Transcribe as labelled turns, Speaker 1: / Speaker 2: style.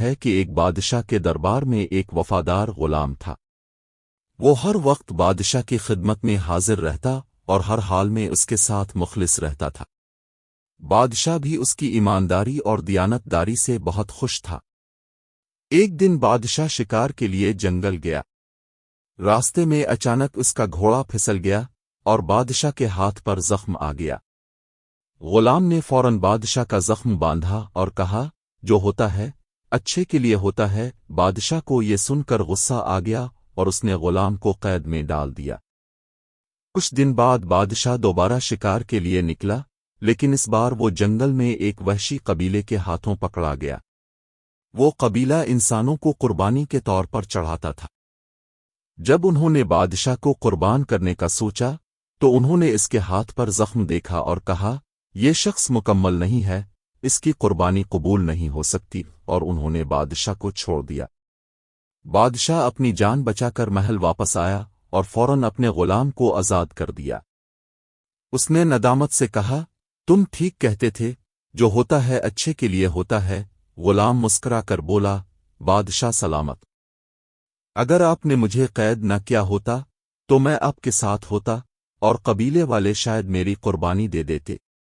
Speaker 1: ہے کہ ایک بادشاہ کے دربار میں ایک وفادار غلام تھا۔ وہ ہر وقت بادشاہ کی خدمت میں حاضر رہتا اور ہر حال میں اس کے ساتھ مخلص رہتا تھا۔ بادشاہ بھی اس کی ایمانداری اور دیانت داری سے بہت خوش تھا۔ ایک دن بادشاہ شکار کے لیے جنگل گیا۔ راستے میں اچانک اس کا گھوڑا پھسل گیا اور بادشاہ کے ہاتھ پر زخم آ گیا۔ غلام نے فوراً بادشاہ کا زخم باندھا اور کہا، جو ہوتا ہے اچھے کے لیے ہوتا ہے۔ بادشاہ کو یہ سن کر غصہ آ گیا اور اس نے غلام کو قید میں ڈال دیا۔ کچھ دن بعد بادشاہ دوبارہ شکار کے لیے نکلا، لیکن اس بار وہ جنگل میں ایک وحشی قبیلے کے ہاتھوں پکڑا گیا۔ وہ قبیلہ انسانوں کو قربانی کے طور پر چڑھاتا تھا۔ جب انہوں نے بادشاہ کو قربان کرنے کا سوچا تو انہوں نے اس کے ہاتھ پر زخم دیکھا اور کہا، یہ شخص مکمل نہیں ہے، اس کی قربانی قبول نہیں ہو سکتی، اور انہوں نے بادشاہ کو چھوڑ دیا۔ بادشاہ اپنی جان بچا کر محل واپس آیا اور فوراً اپنے غلام کو آزاد کر دیا۔ اس نے ندامت سے کہا، تم ٹھیک کہتے تھے، جو ہوتا ہے اچھے کے لیے ہوتا ہے۔ غلام مسکرا کر بولا، بادشاہ سلامت۔ اگر آپ نے مجھے قید نہ کیا ہوتا تو میں آپ کے ساتھ ہوتا اور قبیلے والے شاید میری قربانی دے دیتے۔